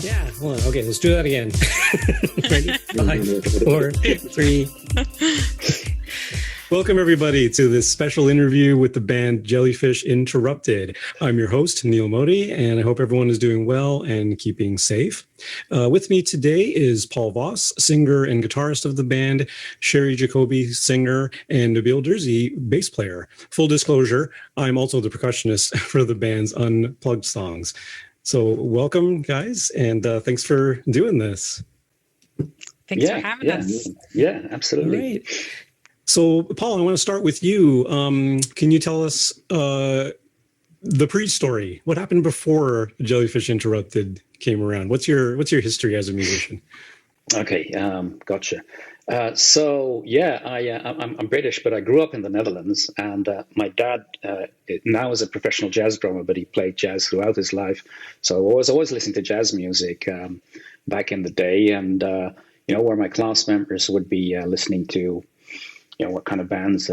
Yeah, hold on. Okay, let's do that again. Ready? 5, 4, 3. Welcome, everybody, to this special interview with the band Jellyfish Interrupted. I'm your host, Neel Modi, and I hope everyone is doing well and keeping safe. With me today is Paul Voss, singer and guitarist of the band, Sherry Jacoby, singer, and Nabil Jersey, bass player. Full disclosure, I'm also the percussionist for the band's Unplugged songs. So welcome, guys, and thanks for doing this. Thanks for having us. Yeah, absolutely. Great. So, Paul, I want to start with you. Can you tell us the pre-story? What happened before Jellyfish Interrupted came around? What's your history as a musician? Okay, gotcha. I'm British, but I grew up in the Netherlands, and my dad now is a professional jazz drummer, but he played jazz throughout his life. So I was always listening to jazz music back in the day, and where my class members would be listening to, what kind of bands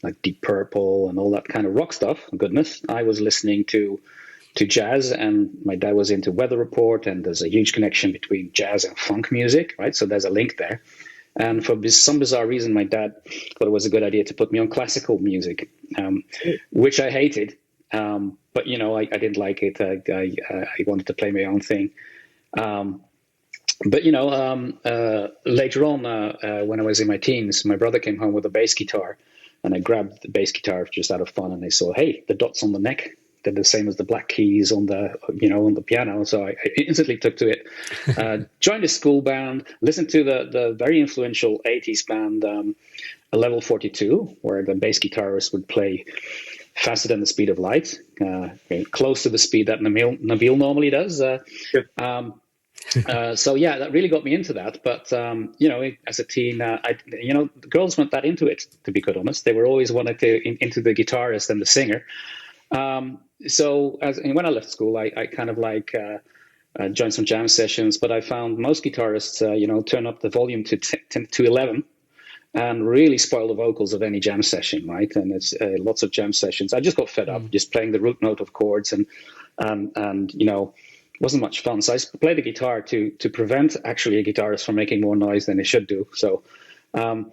like Deep Purple and all that kind of rock stuff. Goodness, I was listening to jazz, and my dad was into Weather Report, and there's a huge connection between jazz and funk music, right? So there's a link there. And for some bizarre reason, my dad thought it was a good idea to put me on classical music, which I hated. But, I didn't like it. I wanted to play my own thing. Later on, when I was in my teens, my brother came home with a bass guitar, and I grabbed the bass guitar just out of fun, and I saw, hey, the dots on the neck, they're the same as the black keys on the piano. So I instantly took to it, joined a school band, listened to the very influential 80s band, A Level 42, where the bass guitarist would play faster than the speed of light, close to the speed that Nabil normally does. That really got me into that. But, as a teen, the girls weren't that into it, to be quite honest. They were always into the guitarist and the singer. When I left school, I kind of joined some jam sessions, but I found most guitarists, turn up the volume to 11 and really spoil the vocals of any jam session, right? And it's lots of jam sessions. I just got fed up just playing the root note of chords and wasn't much fun. So I played the guitar to prevent actually a guitarist from making more noise than he should do. So, and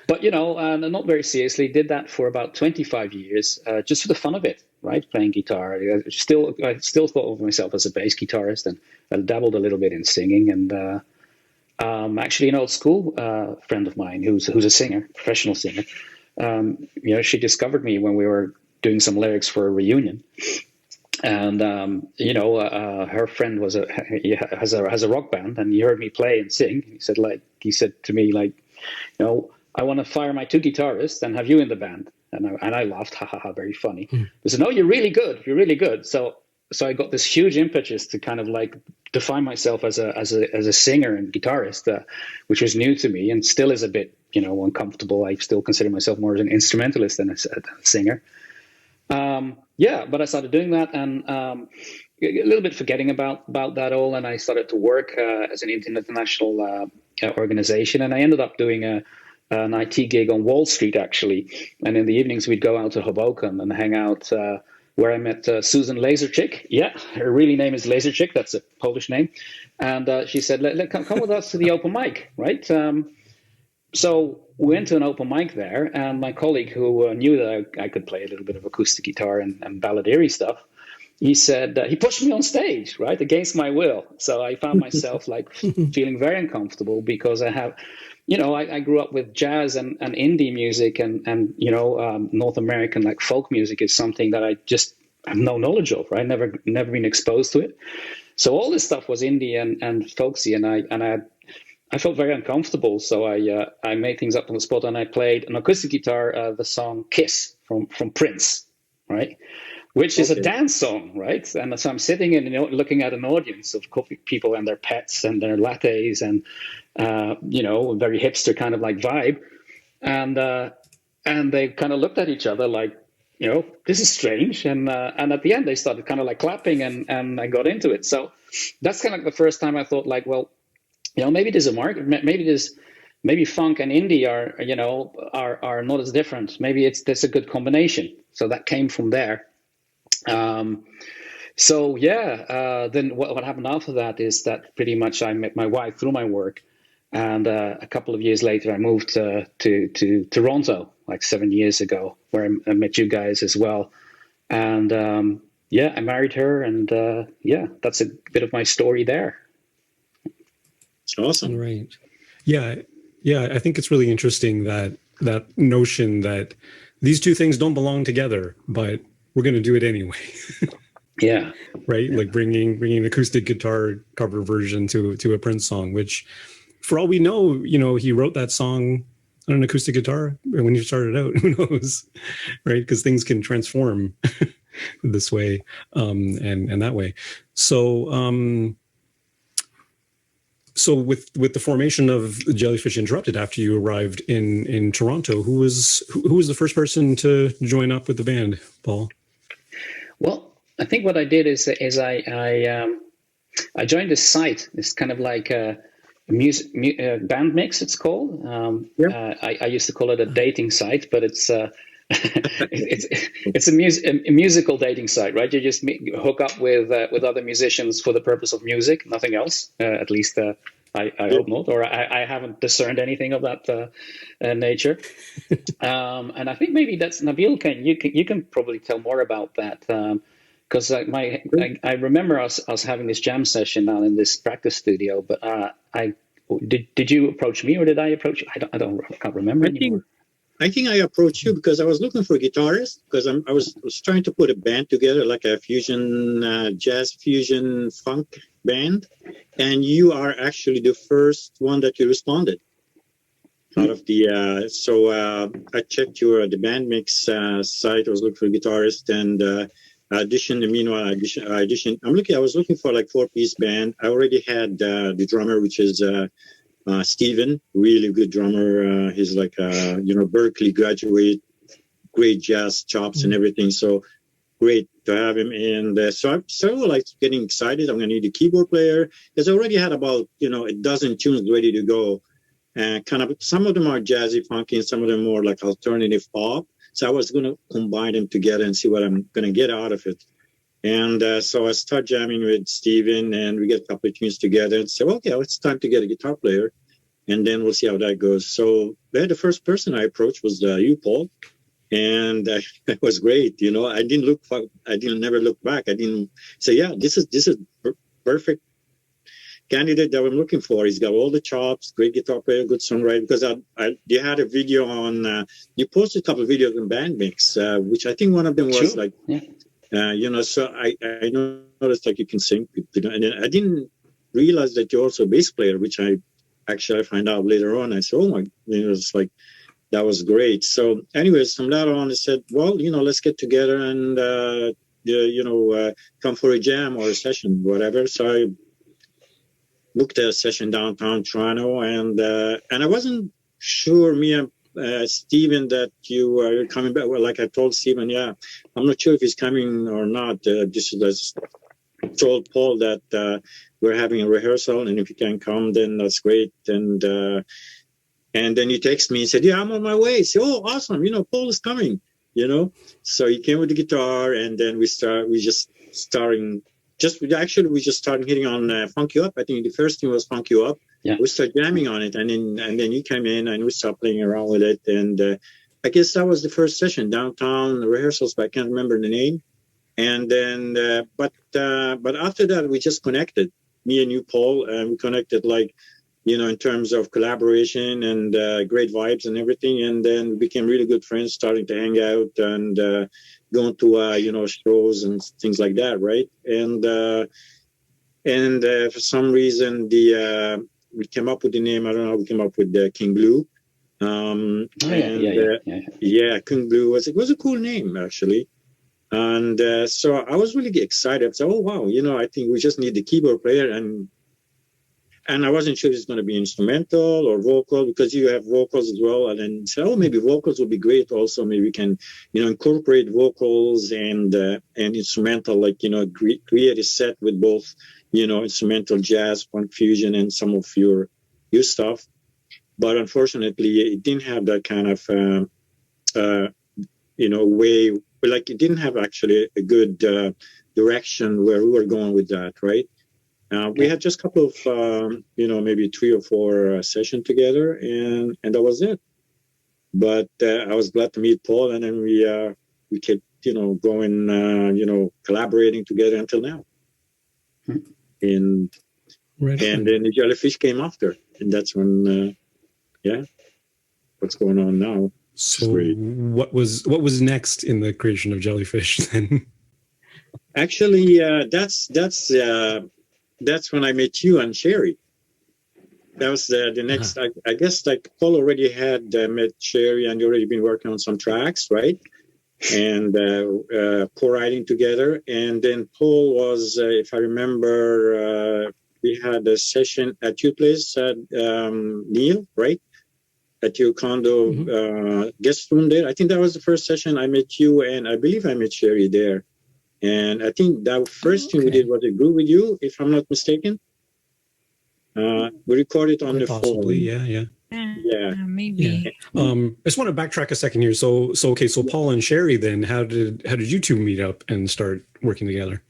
not very seriously, did that for about 25 years, just for the fun of it, right? Playing guitar. I still thought of myself as a bass guitarist, and I dabbled a little bit in singing. And actually, an old school friend of mine who's a singer, professional singer, she discovered me when we were doing some lyrics for a reunion. And her friend has a rock band, and he heard me play and sing. He said to me, I want to fire my 2 guitarists and have you in the band. And I laughed, ha ha ha, very funny. He said, no, you're really good. You're really good. So I got this huge impetus to kind of define myself as a singer and guitarist, which was new to me and still is a bit uncomfortable. I still consider myself more as an instrumentalist than a singer. But I started doing that, and a little bit forgetting about that all, and I started to work as an international organization, and I ended up doing an IT gig on Wall Street, actually. And in the evenings, we'd go out to Hoboken and hang out, where I met Susan Laserchick. Yeah, her really name is Laserchick. That's a Polish name. And she said, come with us to the open mic, right? So we went to an open mic there, and my colleague who knew that I could play a little bit of acoustic guitar and balladery stuff, he said, he pushed me on stage, right, against my will. So I found myself feeling very uncomfortable because I have, I grew up with jazz and indie music and North American folk music is something that I just have no knowledge of, right? Never been exposed to it. So all this stuff was indie and folksy, and I felt very uncomfortable, so I made things up on the spot, and I played an acoustic guitar, the song "Kiss" from Prince, right, which is a dance song, right? And so I'm sitting and looking at an audience of people and their pets and their lattes and a very hipster kind of vibe, and they kind of looked at each other this is strange, and at the end they started kind of clapping, and I got into it. So that's kind of the first time I thought maybe there's a market. Maybe funk and indie are not as different. Maybe that's a good combination. So that came from there. So yeah, then what happened after that is that pretty much I met my wife through my work, and a couple of years later I moved to Toronto, like 7 years ago, where I met you guys as well. And yeah, I married her, and yeah, that's a bit of my story there. Awesome. Right. Yeah. Yeah. I think it's really interesting that notion that these two things don't belong together, but we're going to do it anyway. Yeah. Right. Yeah. Like bringing an acoustic guitar cover version to a Prince song, which for all we know, he wrote that song on an acoustic guitar when he started out. Who knows? Right. Because things can transform this way and that way. So, so with the formation of Jellyfish Interrupted after you arrived in Toronto, who was the first person to join up with the band, Paul? Well, I think what I did is I joined this site. It's kind of like a band mix. It's called. I used to call it a dating site, but it's it's a musical dating site, right? You just hook up with other musicians for the purpose of music, nothing else. At least I hope not, or I haven't discerned anything of that nature. And I think maybe that's Nabil. You can probably tell more about that. Because I remember us having this jam session down in this practice studio, but did you approach me or did I approach you? I can't remember anymore. I think I approached you because I was looking for a guitarist because I was trying to put a band together, like a fusion, jazz fusion funk band, and you are actually the first one that you responded out of the. So I checked the band mix site. I was looking for a guitarist and auditioned. Meanwhile, I auditioned. I was looking for like 4-piece band. I already had the drummer, which is. Steven, really good drummer. He's like Berkeley graduate, great jazz chops and everything. So great to have him. And so I'm like getting excited. I'm going to need a keyboard player because I already had about a dozen tunes ready to go. And kind of some of them are jazzy, funky, and some of them more like alternative pop. So I was going to combine them together and see what I'm going to get out of it. And so I start jamming with Steven and we get a couple of tunes together and say, okay, well, it's time to get a guitar player. And then we'll see how that goes. So the first person I approached was you, Paul. And that was great. I never look back. I didn't say, yeah, this is perfect candidate that I'm looking for. He's got all the chops, great guitar player, good songwriter. Because you had a video on, you posted a couple of videos on band mix, which I think one of them was like, yeah. So I noticed like you can sing, and I didn't realize that you're also a bass player, which I find out later on. I said, oh my, it's like, that was great. So anyways, from that on, I said, well, let's get together and, come for a jam or a session, whatever. So I booked a session downtown Toronto and I wasn't sure, me and Steven, that you were coming back. Well, like I told Steven, yeah, I'm not sure if he's coming or not. Just told Paul that we're having a rehearsal, and if he can come, then that's great. And then he texted me and said, yeah, I'm on my way. So, oh, awesome. Paul is coming, So he came with the guitar, and then we just started hitting on Funk You Up. I think the first thing was Funk You Up. Yeah. We started jamming on it, and then you came in and we started playing around with it. And I guess that was the first session, downtown rehearsals, but I can't remember the name. And then, but after that, we just connected, me and you, Paul, and we connected in terms of collaboration and great vibes and everything. And then we became really good friends, starting to hang out and going to shows and things like that, right? And for some reason, we came up with the name. I don't know how we came up with King Blue. King Blue was a cool name, actually. And so I was really excited. So, oh wow, I think we just need the keyboard player, and I wasn't sure if it's going to be instrumental or vocal, because you have vocals as well. And then said, oh, maybe vocals would be great. Also, maybe we can, incorporate vocals and instrumental, create a set with both, instrumental, jazz, funk, fusion, and some of your stuff. But unfortunately, it didn't have that kind of, way. Like, it didn't have actually a good direction where we were going with that, right? We had just a couple of, maybe 3 or 4 sessions together, and that was it. But I was glad to meet Paul, and then we kept, going, collaborating together until now. And then the Jellyfish came after, and that's when, what's going on now. So what was next in the creation of Jellyfish then? Actually, that's when I met you and Sherry. That was the next. I guess like Paul already had met Sherry, and you already been working on some tracks, right? And co-writing together. And then Paul was, if I remember, we had a session at your place, Neel, right? At your condo guest room there. I think that was the first session I met you, and I believe I met Sherry there. And I think that first thing we did was a group with you, if I'm not mistaken. We recorded on the phone. Yeah. Maybe. Yeah. I just want to backtrack a second here. So Paul and Sherry, then how did you two meet up and start working together?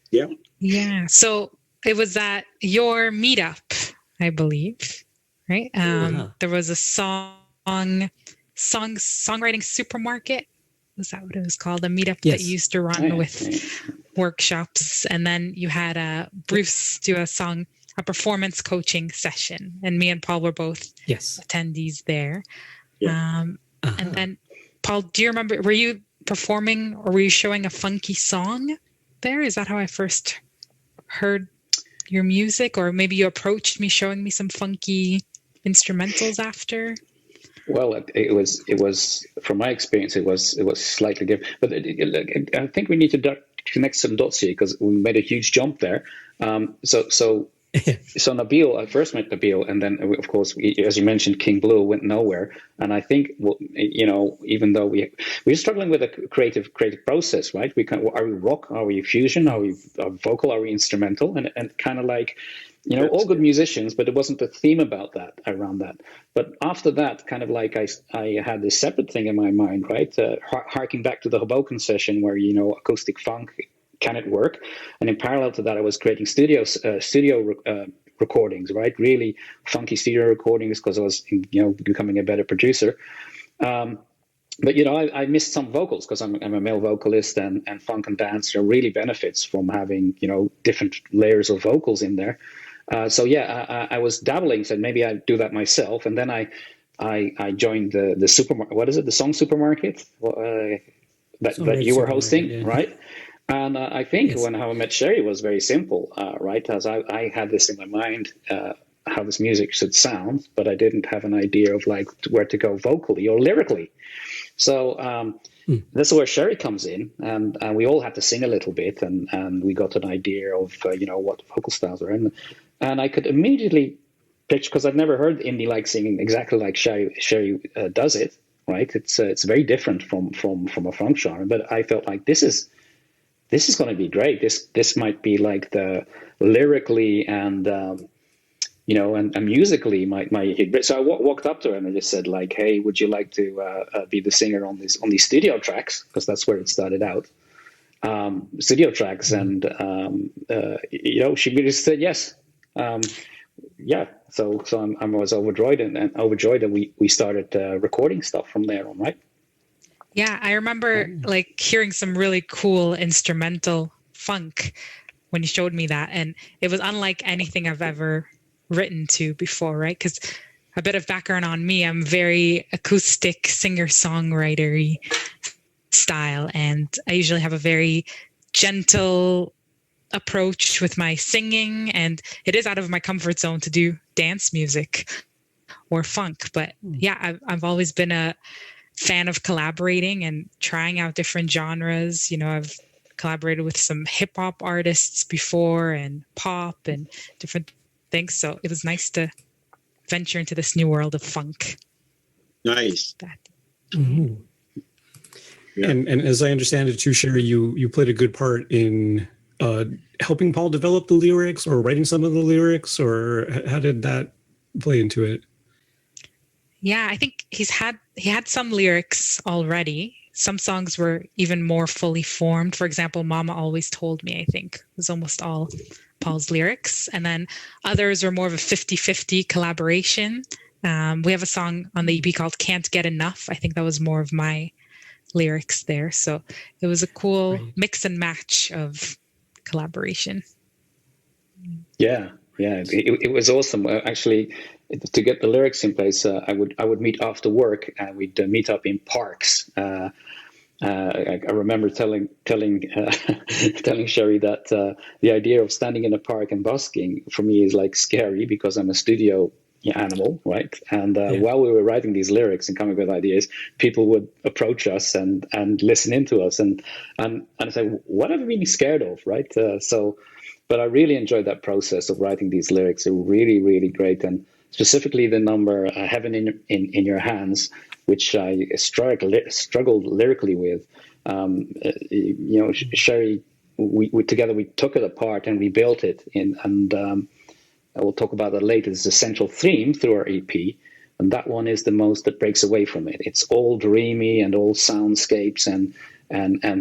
Yeah. So it was at your meetup, I believe, right? There was a songwriting supermarket. Was that what it was called? A meetup that you used to run with workshops, and then you had Bruce do a performance coaching session, and me and Paul were both attendees there. And then, Paul, do you remember, were you performing or were you showing a funky song there? Is that how I first heard your music? Or maybe you approached me showing me some funky instrumentals after? Well, it was from my experience, it was slightly different. But I think we need to connect some dots here, because we made a huge jump there. So Nabil, I first met Nabil, and then of course, as you mentioned, King Blue went nowhere. And I think, even though we're struggling with a creative process, right? Are we rock? Are we fusion? Are we vocal? Are we instrumental? And kind of like, all good musicians, but it wasn't a theme around that. But after that, kind of like I had this separate thing in my mind, right? Harking back to the Hoboken session where, acoustic funk, can it work? And in parallel to that, I was creating studio recordings, right? Really funky studio recordings, because I was, becoming a better producer. But I missed some vocals, because I'm a male vocalist, and funk and dance really benefits from having different layers of vocals in there. I was dabbling, said maybe I'd do that myself, and then I joined the supermarket. What is it? The song supermarket that you were hosting, right? And I think how I met Sherry was very simple, right? As I had this in my mind, how this music should sound, but I didn't have an idea of like where to go vocally or lyrically. So that's where Sherry comes in, and we all had to sing a little bit, and we got an idea of what vocal styles are, and I could immediately picture, because I've never heard indie like singing exactly like Sherry does it, right? It's very different from a funk genre, but I felt like this is going to be great. This might be like the lyrically and and musically my hit. So I walked up to her and I just said like, hey, would you like to be the singer on these studio tracks? Because that's where it started out. Studio tracks, and she just said yes. So I was overjoyed and we started recording stuff from there on, right? Yeah, I remember like hearing some really cool instrumental funk when you showed me that, and it was unlike anything I've ever written to before, right? Because a bit of background on me, I'm very acoustic singer-songwriter-y style, and I usually have a very gentle approach with my singing, and it is out of my comfort zone to do dance music or funk. But yeah, I've always been a fan of collaborating and trying out different genres. I've collaborated with some hip hop artists before, and pop and different things. So it was nice to venture into this new world of funk. Nice. Mm-hmm. Yeah. And as I understand it too, Sherry, you played a good part in helping Paul develop the lyrics, or writing some of the lyrics, or how did that play into it? Yeah, I think he had some lyrics already. some songs were even more fully formed. For example, Mama Always Told Me, I think, was almost all Paul's lyrics. And then others were more of a 50-50 collaboration. We have a song on the EP called Can't Get Enough. I think that was more of my lyrics there. So it was a cool mix and match of collaboration. Yeah, it was awesome. Actually, to get the lyrics in place, I would meet after work, and we'd meet up in parks. I remember telling Sherry that the idea of standing in a park and busking for me is like scary because I'm a studio animal, right? And while we were writing these lyrics and coming up with ideas, people would approach us and listen into us and say, "What have you been scared of?" Right? But I really enjoyed that process of writing these lyrics. They're really, really great, and specifically the number "Heaven in Your Hands," which I struggled lyrically with. Sherry, we together we took it apart and we built it and I will talk about that later. It's a central theme through our EP, and that one is the most that breaks away from it. It's all dreamy and all soundscapes and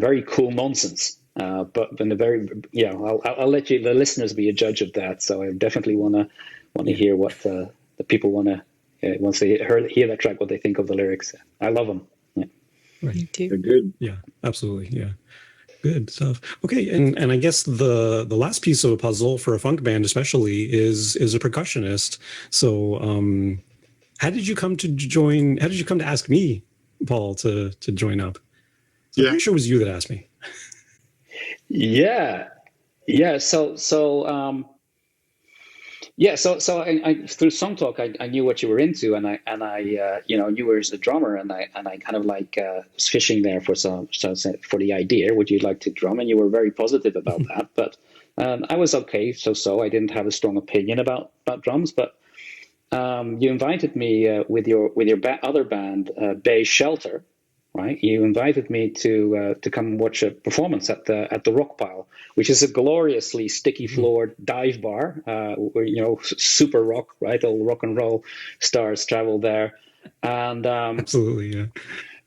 very cool nonsense. But in a very, I'll let the listeners be a judge of that. So I definitely want to hear what the people want to once they hear that track, what they think of the lyrics. I love them. Yeah. Right. Me too. They're good. Yeah, absolutely. Yeah. Good stuff. Okay, and I guess the last piece of a puzzle for a funk band, especially, is a percussionist. So, how did you come to join? How did you come to ask me, Paul, to join up? So I'm pretty sure it was you that asked me. Yeah. So I through Song Talk, I knew what you were into, and I knew you were a drummer, and I kind of like was fishing there for for the idea. Would you like to drum? And you were very positive about that, but I was okay. So I didn't have a strong opinion about drums, but you invited me with your other band, Bay Shelter. Right, you invited me to come watch a performance at the Rock Pile, which is a gloriously sticky floored dive bar, where super rock, right? All rock and roll stars travel there, and Absolutely, yeah.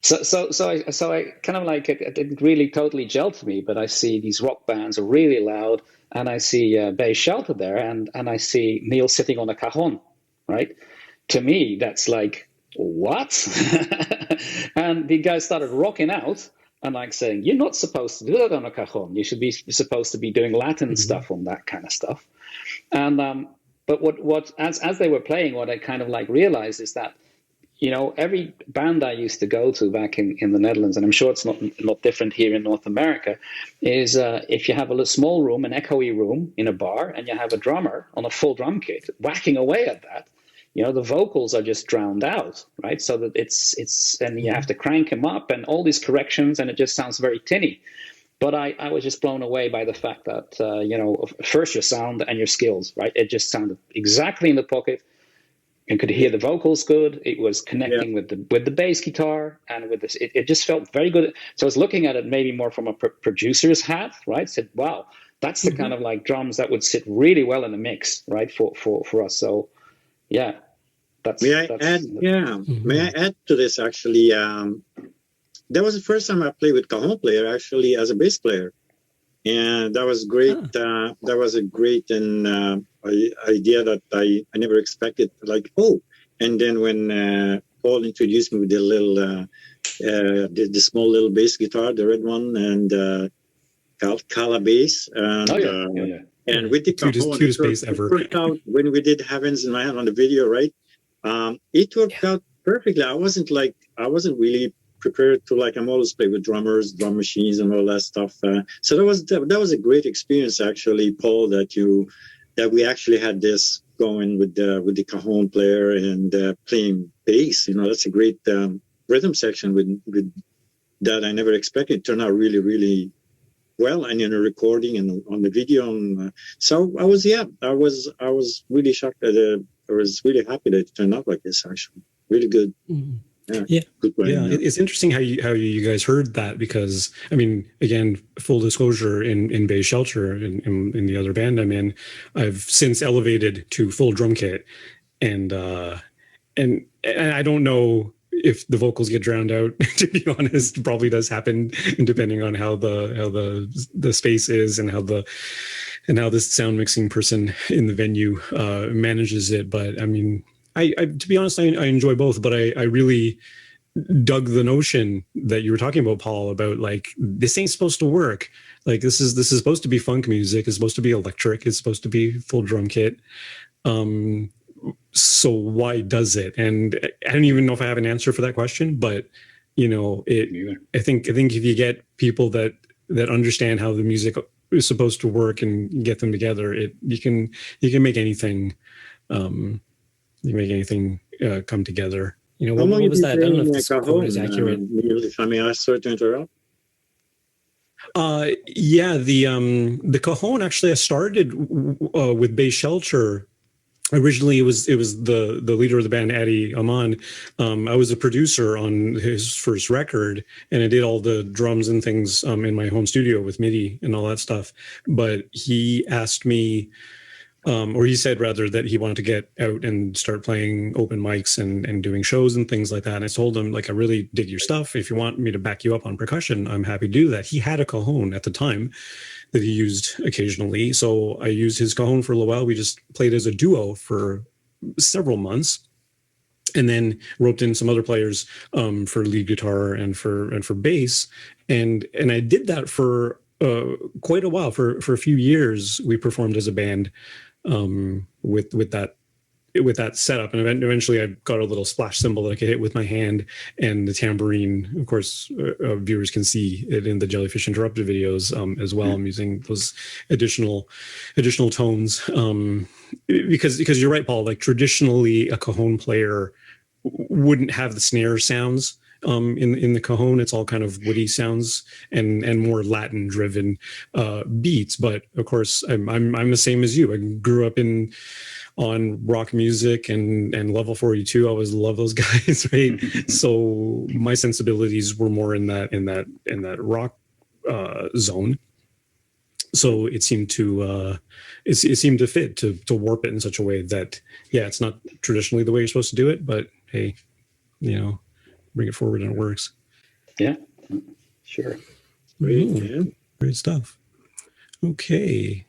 So I kind of like it didn't really totally gel for me, but I see these rock bands are really loud, and I see Bay Shelter there, and I see Neel sitting on a cajon, right? To me, that's like, what? And the guy started rocking out and like saying, "You're not supposed to do that on a cajon. You should be supposed to be doing Latin stuff on that kind of stuff." And but what as they were playing, what I kind of like realized is that every band I used to go to back in the Netherlands, and I'm sure it's not different here in North America, is if you have a small room, an echoey room in a bar, and you have a drummer on a full drum kit whacking away at that. The vocals are just drowned out, right? So that it's and you have to crank them up and all these corrections, and it just sounds very tinny. But I was just blown away by the fact that first your sound and your skills, right? It just sounded exactly in the pocket. You could hear the vocals good. It was connecting with the bass guitar and with this. It just felt very good. So I was looking at it maybe more from a producer's hat, right? Said, wow, that's the kind of like drums that would sit really well in the mix, right? For us. So yeah. May I add to this? Actually, that was the first time I played with cajon player, actually, as a bass player, and that was great. That was a great idea that I never expected. Like, and then when Paul introduced me with the little, the small little bass guitar, the red one, and Kala bass, and and with the cajon, cutest bass ever. Worked out when we did Heavens in My Hand on the video, right? It worked out perfectly. I wasn't really prepared to I'm always play with drummers, drum machines, and all that stuff. So that was a great experience, actually, Paul. That we actually had this going with the cajon player and playing bass. That's a great rhythm section with that I never expected. It turned out really, really well, and in a recording and on the video. And, so I was really shocked that. I was really happy that it turned out like this. Actually, really good. Yeah. Good way, It's interesting how you guys heard that, because I mean, again, full disclosure, in Bay Shelter, in the other band I'm in, I've since elevated to full drum kit, and I don't know if the vocals get drowned out, to be honest, probably does happen, depending on how the space is and how this sound mixing person in the venue manages it. But I mean, I to be honest, I enjoy both, but I really dug the notion that you were talking about, Paul, about like, this ain't supposed to work. Like, this is supposed to be funk music. It's supposed to be electric. It's supposed to be full drum kit. So why does it? And I don't even know if I have an answer for that question, but you know, I think if you get people that understand how the music is supposed to work and get them together, you can make anything come together. You know, what was that? I don't know if this quote is accurate. If I may ask, sorry to interrupt. Yeah, the cajon actually I started with Bass Shelter. Originally, it was the leader of the band, Adi Aman. I was a producer on his first record, and I did all the drums and things in my home studio with MIDI and all that stuff. But he asked me, or he said rather, that he wanted to get out and start playing open mics and doing shows and things like that. And I told him, like, I really dig your stuff. If you want me to back you up on percussion, I'm happy to do that. He had a cajon at the time that he used occasionally. So I used his cajon for a little while. We just played as a duo for several months, and then roped in some other players for lead guitar and for bass. And I did that for quite a while. For a few years, we performed as a band with that setup, and eventually I got a little splash cymbal that I could hit with my hand, and the tambourine. Of course, viewers can see it in the Jellyfish Interrupted videos as well. I'm using those additional tones because you're right, Paul. Like, traditionally, a cajon player wouldn't have the snare sounds in the cajon. It's all kind of woody sounds and more Latin driven beats. But of course, I'm the same as you. I grew up on rock music and Level 42. I always love those guys, right? So my sensibilities were more in that rock zone. So it seemed to fit to warp it in such a way that, yeah, it's not traditionally the way you're supposed to do it, but hey, you know, bring it forward and it works. Yeah, sure. Great stuff. Okay.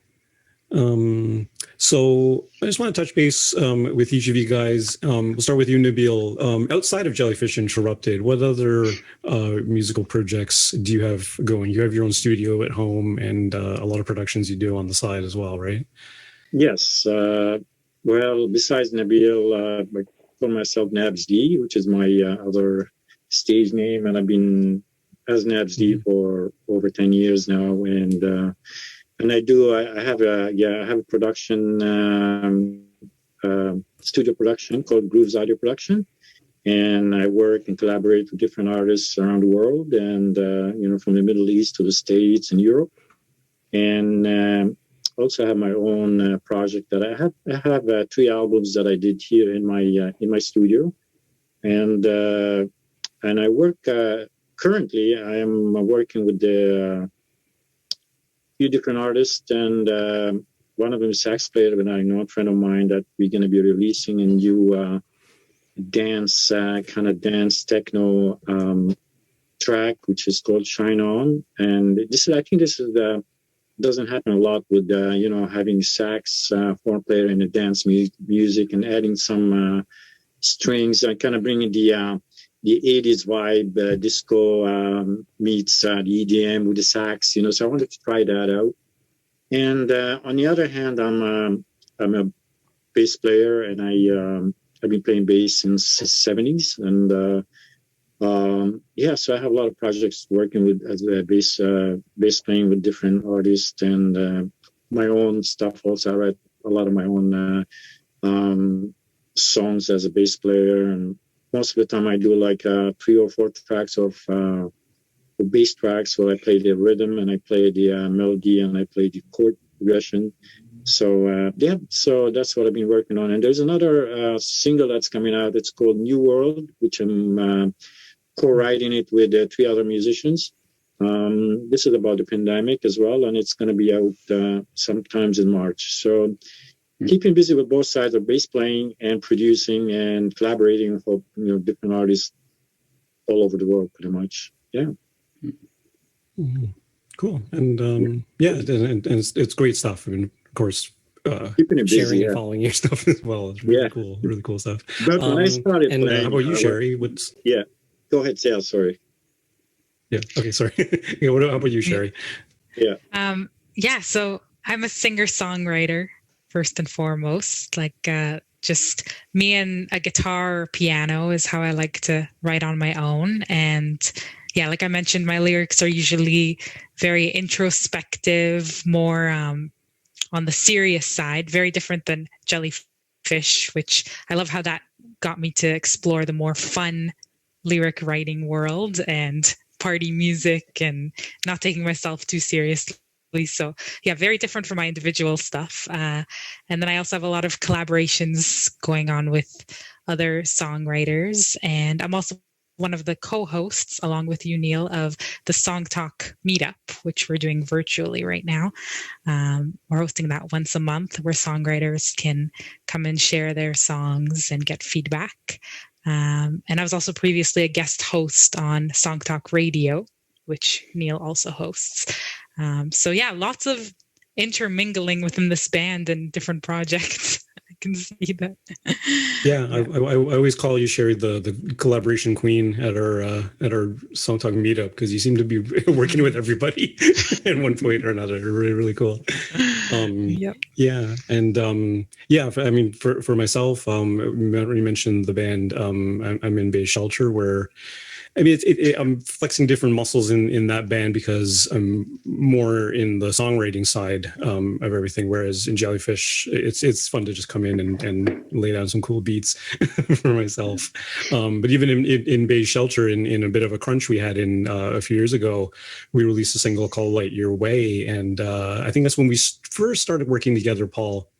So I just want to touch base with each of you guys. We'll start with you, Nabil. Outside of Jellyfish Interrupted, what other musical projects do you have going? You have your own studio at home and a lot of productions you do on the side as well, right? Yes. Well, besides Nabil, I call myself Nabs D, which is my other stage name, and I've been as Nabs D for over 10 years now, and I have a production, studio production called Grooves Audio Production. And I work and collaborate with different artists around the world, and, from the Middle East to the States and Europe. And also have my own project that I have 3 albums that I did here in my studio. And I work, currently I am working with the few different artists, and one of them is sax player, but I know a friend of mine that we're going to be releasing a new dance dance techno track, which is called Shine On. And I think this doesn't happen a lot with having sax horn player in the dance music and adding some strings and kind of bringing the 80s vibe, disco meets the EDM with the sax, so I wanted to try that out. And on the other hand, I'm a bass player, and I've been playing bass since the 70s. And so I have a lot of projects working with as a bass playing with different artists, and my own stuff also. I write a lot of my own songs as a bass player, and most of the time I do like 3 or 4 tracks of bass tracks. So I play the rhythm, and I play the melody, and I play the chord progression. So so that's what I've been working on. And there's another single that's coming out. It's called New World, which I'm co-writing it with 3 other musicians. This is about the pandemic as well, and it's going to be out sometimes in March. So keeping busy with both sides of bass playing and producing and collaborating with different artists all over the world, pretty much. Yeah. Mhm. Cool. And yeah, and it's great stuff. I mean, of course, Keeping it busy, sharing yeah. and following your stuff as well. It's really Yeah. cool. Really cool stuff. But when I started and playing, how about you, Sherry? What's yeah. Go ahead, Sal. Sorry. yeah? Okay, sorry. Yeah, how about you, Sherry? Yeah. Yeah, so I'm a singer-songwriter first and foremost. Like just me and a guitar or piano is how I like to write on my own. And yeah, like I mentioned, my lyrics are usually very introspective, more on the serious side, very different than Jellyfish, which I love how that got me to explore the more fun lyric writing world and party music and not taking myself too seriously. So yeah, very different from my individual stuff. And then I also have a lot of collaborations going on with other songwriters. And I'm also one of the co-hosts, along with you, Neel, of the Song Talk Meetup, which we're doing virtually right now. We're hosting that once a month where songwriters can come and share their songs and get feedback. And I was also previously a guest host on Song Talk Radio, which Neel also hosts. So yeah, lots of intermingling within this band and different projects. I can see that. Yeah, I always call you, Sherry, the collaboration queen at our Song Talk meetup, because you seem to be working with everybody at one point or another. Really, really cool. Yep. Yeah, and yeah, I mean, for myself, I already mentioned the band. I'm in Bay Shelter, where I mean, I'm flexing different muscles in that band because I'm more in the songwriting side of everything. Whereas in Jellyfish, it's fun to just come in and lay down some cool beats for myself. But even in Bay Shelter, in a bit of a crunch we had in a few years ago, we released a single called "Light Your Way," and I think that's when we first started working together, Paul.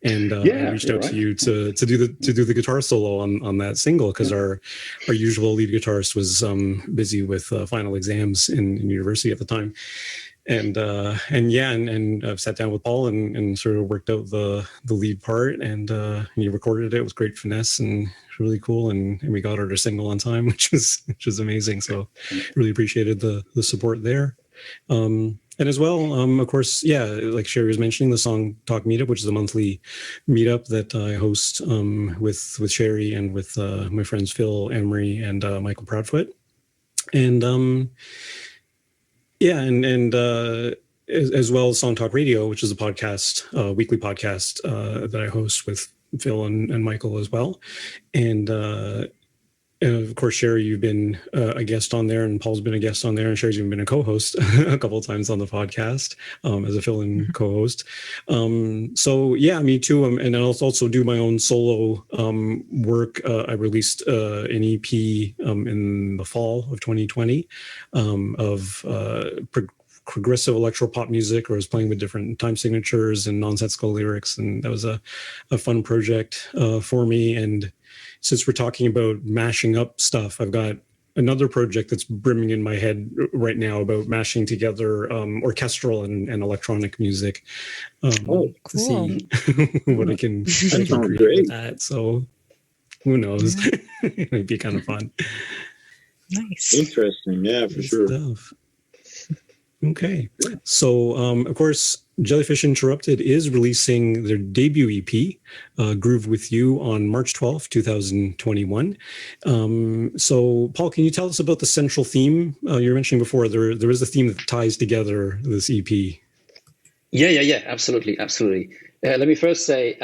And I reached out to you to do the guitar solo on that single because our usual lead guitarist was busy with final exams in university at the time, and I've sat down with Paul and sort of worked out the lead part, and he recorded it with great finesse and really cool, and we got our single on time, which was amazing. So really appreciated the support there. And as well, of course, yeah, like Sherry was mentioning, the Song Talk Meetup, which is a monthly meetup that I host with Sherry and with my friends Phil Emery and Michael Proudfoot. And yeah, and as well as Song Talk Radio, which is a podcast, weekly podcast that I host with Phil and Michael as well. And of course, Sherry, you've been a guest on there, and Paul's been a guest on there, and Sherry's even been a co-host a couple of times on the podcast as a fill-in co-host. So yeah, me too. And I also do my own solo work. I released an EP in the fall of 2020 of progressive electro-pop music, where I was playing with different time signatures and nonsensical lyrics, and that was a fun project for me. And since we're talking about mashing up stuff, I've got another project that's brimming in my head right now about mashing together orchestral and electronic music. Cool. To see what I can create with that. So who knows? It might be kind of fun. Nice. Interesting. Yeah, for sure. Stuff. Okay. So, of course, Jellyfish Interrupted is releasing their debut EP, Groove With You, on March 12th, 2021. So, Paul, can you tell us about the central theme? You were mentioning before, there is a theme that ties together this EP. Yeah, absolutely. Let me first say,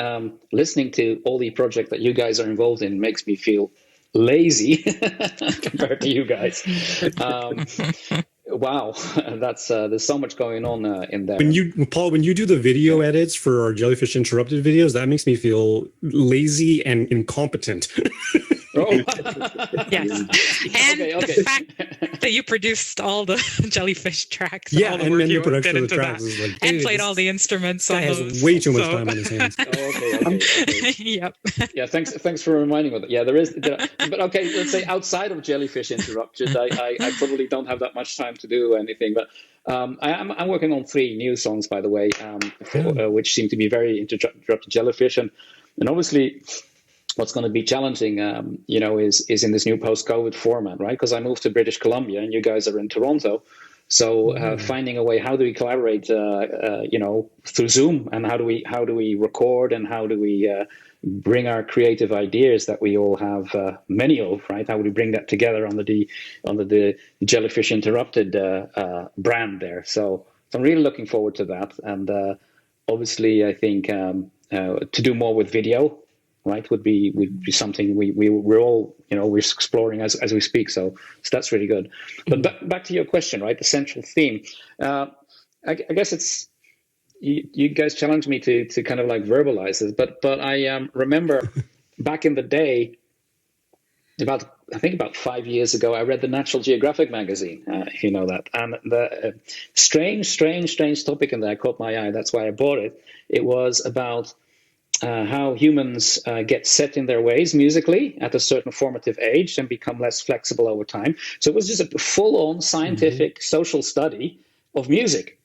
listening to all the projects that you guys are involved in makes me feel lazy compared to you guys. Wow, that's there's so much going on in there. Paul, when you do the video edits for our Jellyfish Interrupted videos, that makes me feel lazy and incompetent. Oh. Yes, and the fact that you produced all the Jellyfish tracks, yeah, all the and work then you the production put of the into tracks that, is like, and played all the instruments. Guy has way too much time on his hands. Okay. Yep. Yeah, thanks for reminding me of that. Yeah, but okay, let's say outside of Jellyfish Interrupted, I probably don't have that much time to do anything. But I'm working on 3 new songs, by the way, which seem to be very interrupted Jellyfish, and obviously what's going to be challenging, is in this new post-COVID format, right? Because I moved to British Columbia and you guys are in Toronto. So finding a way, how do we collaborate, through Zoom, and how do we record, and how do we bring our creative ideas that we all have many of, right? How would we bring that together under the Jellyfish Interrupted brand there? So I'm really looking forward to that, and obviously I think to do more with video, right, would be something we're all we're exploring as we speak. So that's really good. But back to your question, right? The central theme. I guess it's you guys challenged me to kind of like verbalize this, but I remember back in the day, about 5 years ago, I read the National Geographic magazine, if you know that, and the strange topic in there caught my eye. That's why I bought it. It was about how humans get set in their ways musically at a certain formative age and become less flexible over time. So it was just a full-on scientific social study of music.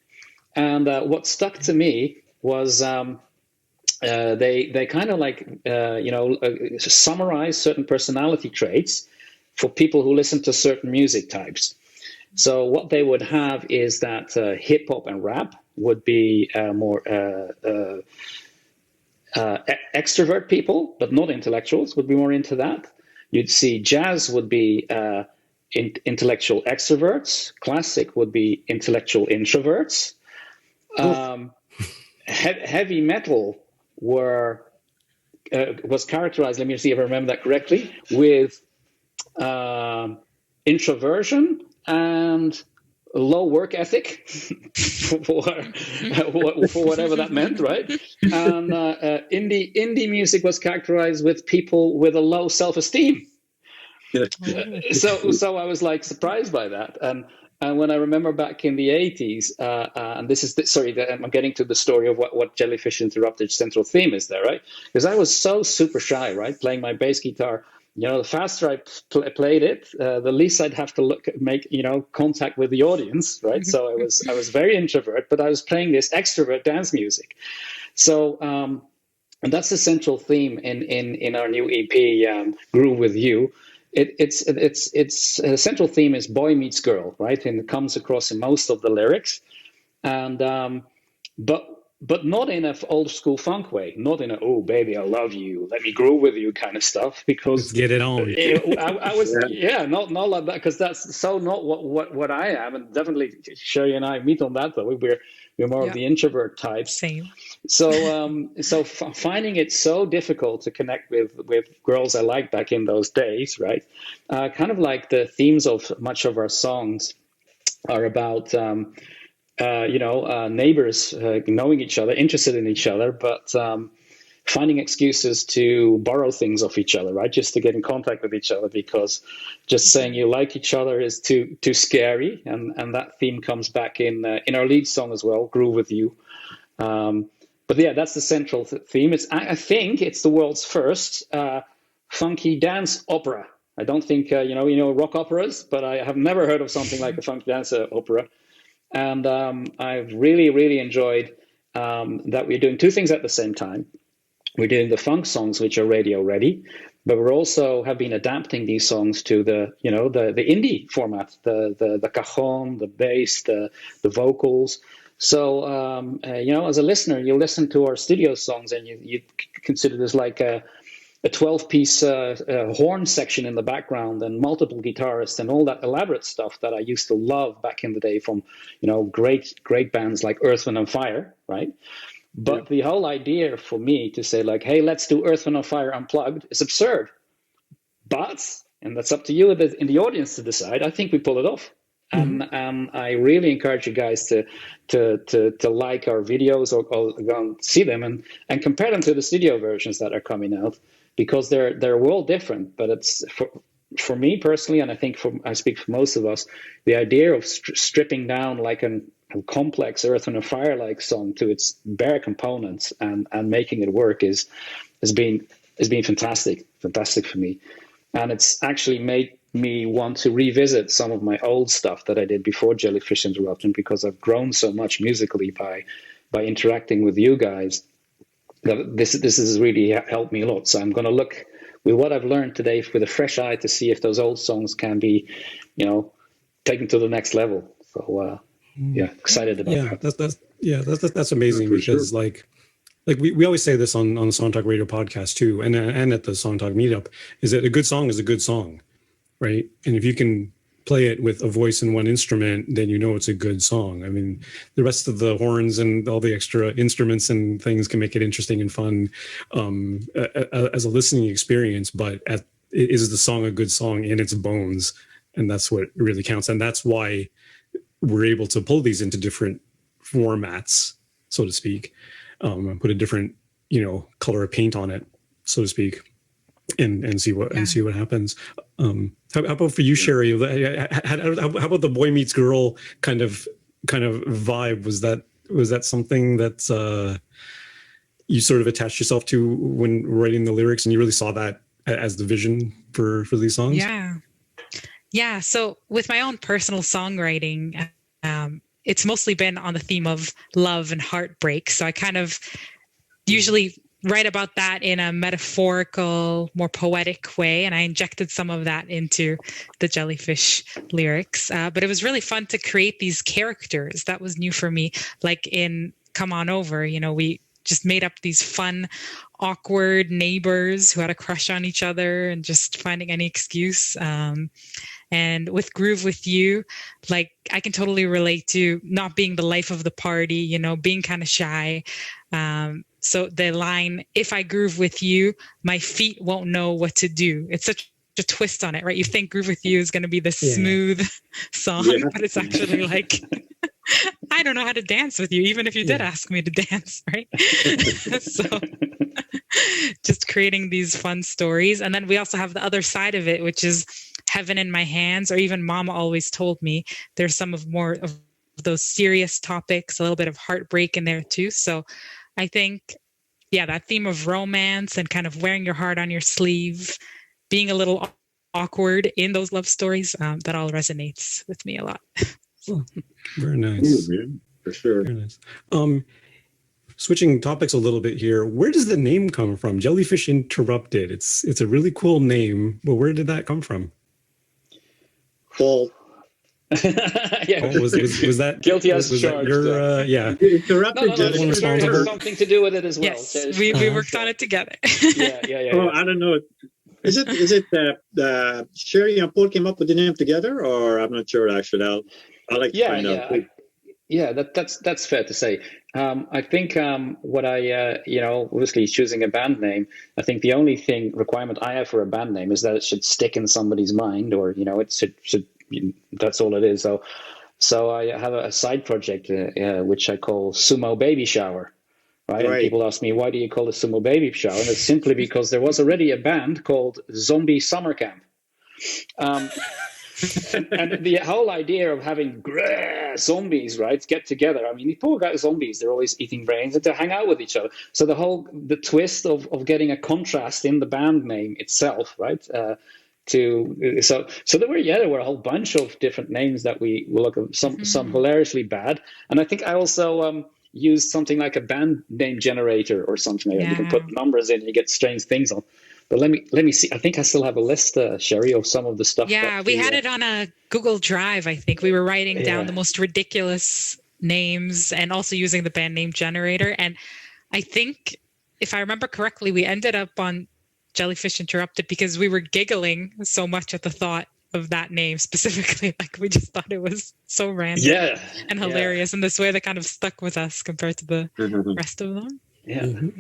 And what stuck to me was they kind of like summarize certain personality traits for people who listen to certain music types. So what they would have is that hip hop and rap would be more extrovert people, but not intellectuals, would be more into that. You'd see jazz would be intellectual extroverts. Classic would be intellectual introverts. Heavy metal was characterized, let me see if I remember that correctly, with introversion and low work ethic for whatever that meant, right? And indie music was characterized with people with a low self-esteem. So I was like surprised by that. And when I remember back in the 80s, and this is I'm getting to the story of what Jellyfish Interrupted central theme is there, right? Because I was so super shy, right? Playing my bass guitar, the faster I played it, the least I'd have to make contact with the audience, right? So I was very introvert, but I was playing this extrovert dance music. So and that's the central theme in our new EP, Groove With You. Its central theme is boy meets girl, right? And it comes across in most of the lyrics, and but not in an old school funk way, not in a "oh baby I love you, let me groove with you" kind of stuff. Because let's get it on. I was not like that, because that's so not what I am, and definitely Sherry and I meet on that though. We're more of the introvert types. Same. So finding it so difficult to connect with girls I liked back in those days, right? Kind of like the themes of much of our songs are about neighbors knowing each other, interested in each other, but finding excuses to borrow things off each other, right? Just to get in contact with each other, because just saying you like each other is too scary. And that theme comes back in our lead song as well, Groove With You. But yeah, that's the central theme. I think it's the world's first funky dance opera. I don't think rock operas, but I have never heard of something like a funky dance opera. And I've really enjoyed that we're doing two things at the same time. We're doing the funk songs, which are radio ready, but we're also have been adapting these songs to the indie format, the cajon, the bass, the vocals. So as a listener, you listen to our studio songs and you consider this like a 12-piece horn section in the background and multiple guitarists and all that elaborate stuff that I used to love back in the day from great bands like Earth, Wind & Fire, right? But the whole idea for me to say like, hey, let's do Earth, Wind & Fire Unplugged is absurd. But, and that's up to you in the audience to decide, I think we pull it off. And I really encourage you guys to like our videos or go and see them and compare them to the studio versions that are coming out, because they're world different. But it's for me personally, and I think I speak for most of us, the idea of stripping down like a complex Earth and Fire like song to its bare components and making it work has been fantastic for me. And it's actually made me want to revisit some of my old stuff that I did before Jellyfish Interrupted, because I've grown so much musically by interacting with you guys. This has really helped me a lot. So I'm going to look with what I've learned today with a fresh eye to see if those old songs can be, taken to the next level. So excited about that. That's amazing because sure. like we always say this on the Song Talk Radio podcast too, and at the Song Talk meetup, is that a good song is a good song, right? And if you can play it with a voice and one instrument, then you know it's a good song. I mean, the rest of the horns and all the extra instruments and things can make it interesting and fun as a listening experience, but is the song a good song in its bones? And that's what really counts. And that's why we're able to pull these into different formats, so to speak, and put a different, color of paint on it, so to speak, and see what happens. How about for you, Sherry? How about the boy meets girl kind of vibe? Was that something that you sort of attached yourself to when writing the lyrics, and you really saw that as the vision for these songs? Yeah. So with my own personal songwriting, it's mostly been on the theme of love and heartbreak. So I kind of usually write about that in a metaphorical, more poetic way. And I injected some of that into the Jellyfish lyrics. But it was really fun to create these characters. That was new for me. Like in Come On Over, we just made up these fun, awkward neighbors who had a crush on each other and just finding any excuse. And with Groove With You, like I can totally relate to not being the life of the party, being kind of shy. So the line, if I groove with you, my feet won't know what to do. It's such a twist on it, right? You think Groove With You is going to be this smooth song, but it's actually like, I don't know how to dance with you, even if you did ask me to dance, right? So just creating these fun stories. And then we also have the other side of it, which is Heaven in My Hands, or even Mama Always Told Me. There's some of more of those serious topics, a little bit of heartbreak in there too. So I think, that theme of romance and kind of wearing your heart on your sleeve, being a little awkward in those love stories, that all resonates with me a lot. Very nice. Yeah, for sure. Very nice. Switching topics a little bit here, where does the name come from? Jellyfish Interrupted. It's a really cool name, but where did that come from? Well, was that guilty as charged? Interrupted. There's something to do with it as well. Yes, we worked on it together. Oh, I don't know. Is it that Sherry and Paul came up with the name together, or I'm not sure actually. I'll like to find out. That's fair to say. I think what I obviously choosing a band name. I think the only requirement I have for a band name is that it should stick in somebody's mind, or it should. That's all it is. So I have a side project which I call Sumo Baby Shower. Right? And people ask me, why do you call it Sumo Baby Shower? And it's simply because there was already a band called Zombie Summer Camp. And the whole idea of having zombies, right, get together. I mean, the poor guys, zombies, they're always eating brains, and to hang out with each other. So the twist of getting a contrast in the band name itself, right? So there were a whole bunch of different names that we look at, some hilariously bad. And I think I also used something like a band name generator or something like that. You can put numbers in and you get strange things on. But let me see. I think I still have a list, Sherry, of some of the stuff. Yeah, we had it on a Google Drive, I think. We were writing down the most ridiculous names and also using the band name generator. And I think, if I remember correctly, we ended up on Jellyfish Interrupted because we were giggling so much at the thought of that name specifically. Like we just thought it was so random and hilarious in this way that kind of stuck with us compared to the rest of them. I've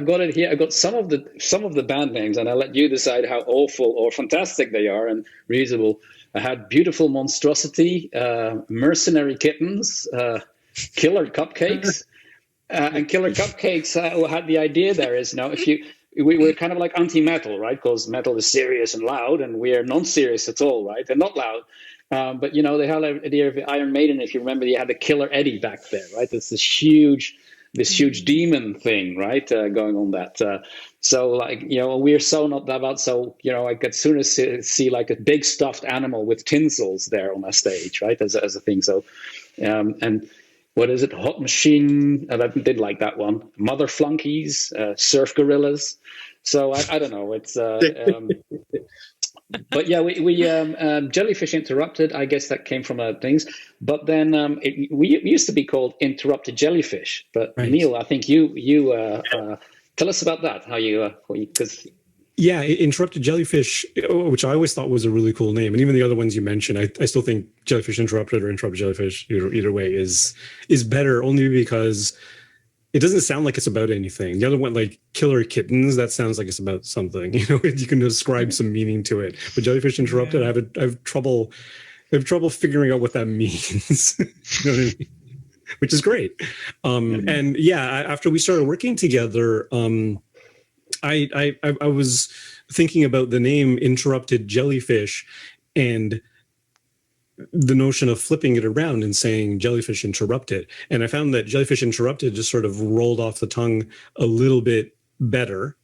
got it here. I've got some of the band names, and I'll let you decide how awful or fantastic they are and reasonable. I had Beautiful Monstrosity, Mercenary Kittens, Killer Cupcakes. And Killer Cupcakes had the idea there is, we were kind of like anti-metal, right? Because metal is serious and loud, and we are non-serious at all, right? And not loud. But, they had the idea of Iron Maiden, if you remember, they had the Killer Eddie back there, right? It's this huge demon thing, right? Going on that. We're so not that about. So, I could sooner see like a big stuffed animal with tinsels there on our stage, right? As a thing. So, what is it? Hot Machine. I did like that one. Mother Flunkies, Surf Gorillas. So I don't know. It's but yeah, we Jellyfish Interrupted. I guess that came from things. But then we used to be called Interrupted Jellyfish. But Right. Neel, I think you tell us about that. How you because. Yeah, Interrupted Jellyfish, which I always thought was a really cool name, and even the other ones you mentioned, I still think Jellyfish Interrupted or Interrupted Jellyfish, either way, is better only because it doesn't sound like it's about anything. The other one, like Killer Kittens, that sounds like it's about something. You know, you can ascribe some meaning to it. But Jellyfish Interrupted, Yeah. I have trouble figuring out what that means. You know what I mean? Which is great. And yeah, after we started working together, I was thinking about the name Interrupted Jellyfish and the notion of flipping it around and saying Jellyfish Interrupted. And I found that Jellyfish Interrupted just sort of rolled off the tongue a little bit better.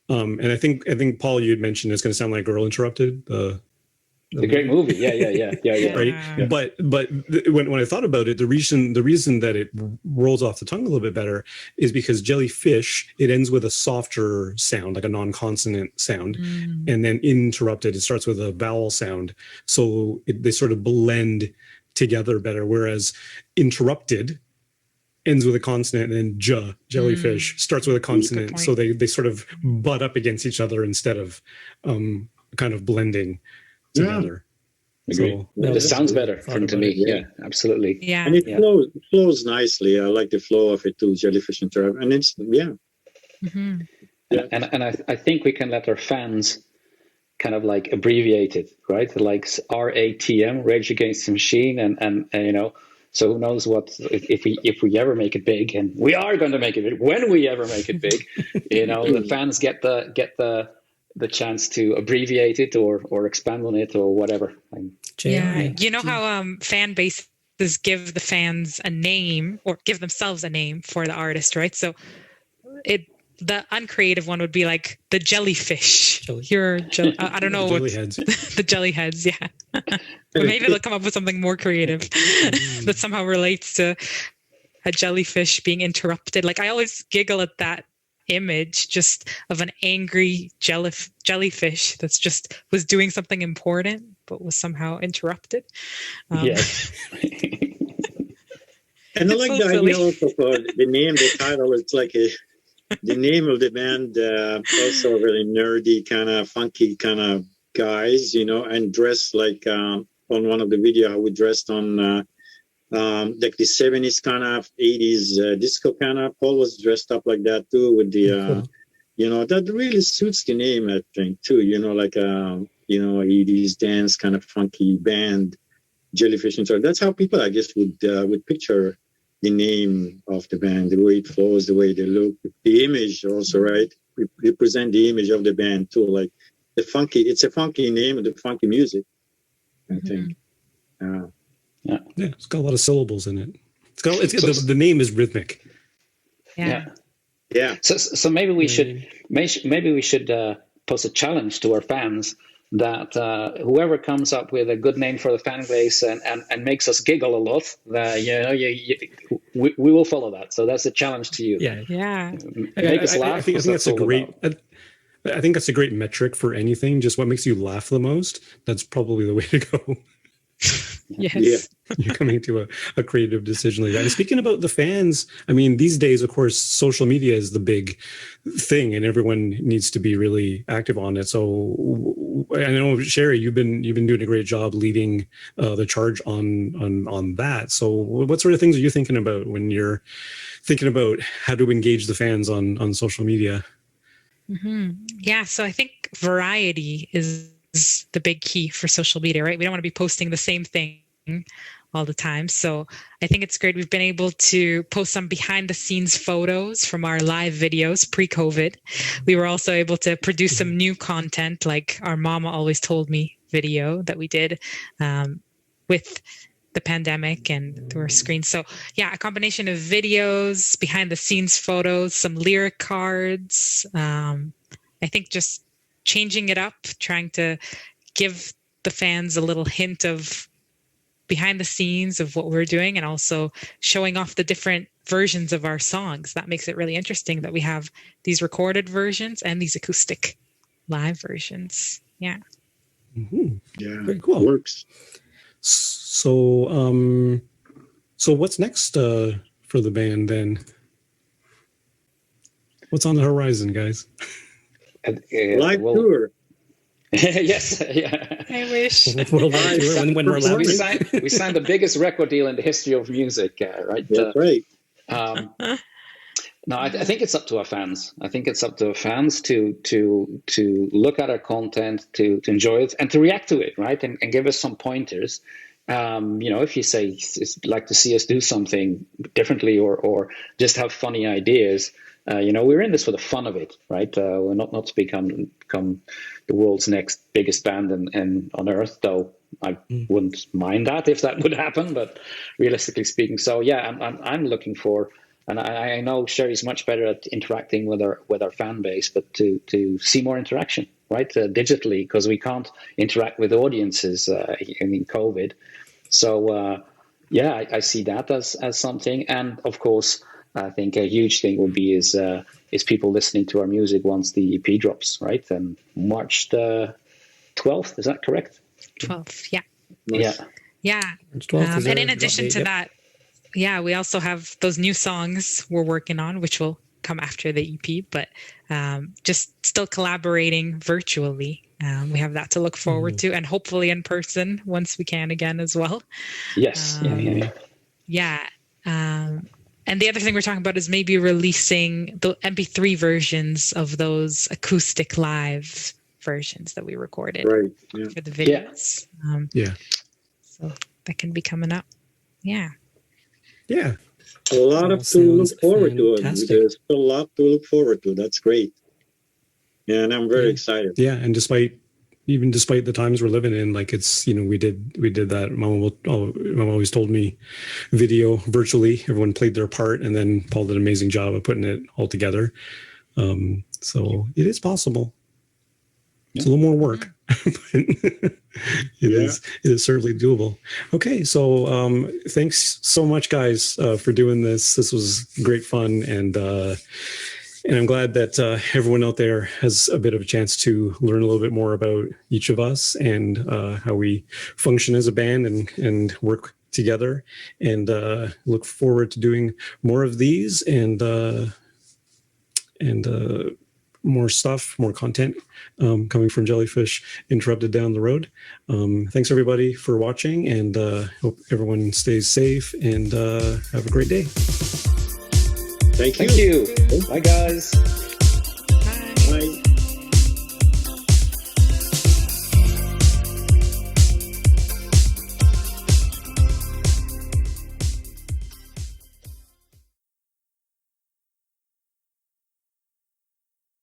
And I think Paul, you had mentioned it's going to sound like Girl Interrupted. The great movie, yeah. Right, Yeah. but when I thought about it, the reason that it rolls off the tongue a little bit better is because jellyfish, it ends with a softer sound, like a non-consonant sound, and then interrupted, it starts with a vowel sound, so they sort of blend together better. Whereas interrupted ends with a consonant, and then jellyfish starts with a consonant, so they sort of butt up against each other instead of kind of blending together. Agree. So It sounds better to me. Yeah. Yeah, absolutely. Yeah. And it flows nicely. I like the flow of it too, Jellyfish Interrupted. And it's, Mm-hmm. And I think we can let our fans kind of like abbreviate it, right? Like RATM, Rage Against the Machine, and you know, so who knows what if we ever make it big, and we are going to make it big when we ever make it big, you know, the fans get the chance to abbreviate it or expand on it or whatever. Yeah, you know how fan bases give the fans a name or give themselves a name for the artist, right? So the uncreative one would be like the Jellyfish. I don't know what the Jellyheads, yeah. But maybe they'll come up with something more creative that somehow relates to a jellyfish being interrupted. Like I always giggle at that image just of an angry jellyfish that's just was doing something important but was somehow interrupted. Yes. And I like the idea also for the name, the title. It's like the name of the band, also really nerdy, kind of funky kind of guys, you know, and dressed like on one of the video how we dressed on like the 70s kind of 80s disco kind of. Paul was dressed up like that too with the you know, that really suits the name, I think, too, you know, like you know, 80s dance kind of funky band, Jellyfish Interrupted. That's how people, I guess, would picture the name of the band, the way it flows, the way they look, the image also, right? We represent the image of the band too, like it's a funky name and the funky music, I think. Yeah, it's got a lot of syllables in it. The name is rhythmic. Yeah. So maybe we should pose a challenge to our fans that whoever comes up with a good name for the fan base and makes us giggle a lot, we will follow that. So that's a challenge to you. Yeah. Make us laugh. I think that's a great. I think that's a great metric for anything. Just what makes you laugh the most. That's probably the way to go. Yes. Yeah. You're coming to a creative decision like that. And speaking about the fans, I mean, these days, of course, social media is the big thing, and everyone needs to be really active on it. So I know, Sherry, you've been doing a great job leading the charge on that. So what sort of things are you thinking about when you're thinking about how to engage the fans on social media? Mm-hmm. Yeah. So I think variety is the big key for social media, right? We don't want to be posting the same thing all the time. So I think it's great. We've been able to post some behind the scenes photos from our live videos pre-COVID. We were also able to produce some new content, like our Mama Always Told Me video that we did with the pandemic and through our screen. So yeah, a combination of videos, behind the scenes photos, some lyric cards. I think just changing it up, trying to give the fans a little hint of behind the scenes of what we're doing, and also showing off the different versions of our songs. That makes it really interesting that we have these recorded versions and these acoustic live versions. Yeah. Mm-hmm. Yeah, very cool. Works. So, so what's next for the band then? What's on the horizon, guys? Live tour. Yes, yeah. I wish. When we're allowed We to. signed the biggest record deal in the history of music, right? That's right. No, I think it's up to our fans. I think it's up to our fans to look at our content, to enjoy it, and to react to it, right? And give us some pointers. If you say like to see us do something differently or just have funny ideas, we're in this for the fun of it, right? We're not to become the world's next biggest band on earth, though I wouldn't mind that if that would happen. But realistically speaking, so yeah, I'm looking for. And I know Sherry's much better at interacting with our fan base, but to see more interaction, right, digitally, because we can't interact with audiences in COVID. So I see that as something, and of course, I think a huge thing would be is people listening to our music once the EP drops, right? And March the 12th, is that correct? 12th, yeah. Yeah. March 12th, and in addition to that. Yeah, we also have those new songs we're working on, which will come after the EP, but just still collaborating virtually. We have that to look forward to, and hopefully in person once we can again as well. Yes. Yeah. And the other thing we're talking about is maybe releasing the MP3 versions of those acoustic live versions that we recorded for the videos. So that can be coming up. Yeah. Yeah. A lot to look forward to. There's a lot to look forward to. That's great. Yeah, and I'm very excited. Yeah, and despite the times we're living in, like it's, we did that. Mom always told me video virtually. Everyone played their part, and then Paul did an amazing job of putting it all together. So it is possible. It's a little more work, but it is certainly doable. Okay, so thanks so much, guys, for doing this. This was great fun, and I'm glad that everyone out there has a bit of a chance to learn a little bit more about each of us and how we function as a band and work together. And look forward to doing more of these and more stuff, more content coming from Jellyfish Interrupted down the road. Thanks everybody for watching, and hope everyone stays safe and have a great day. Thank you. Bye guys.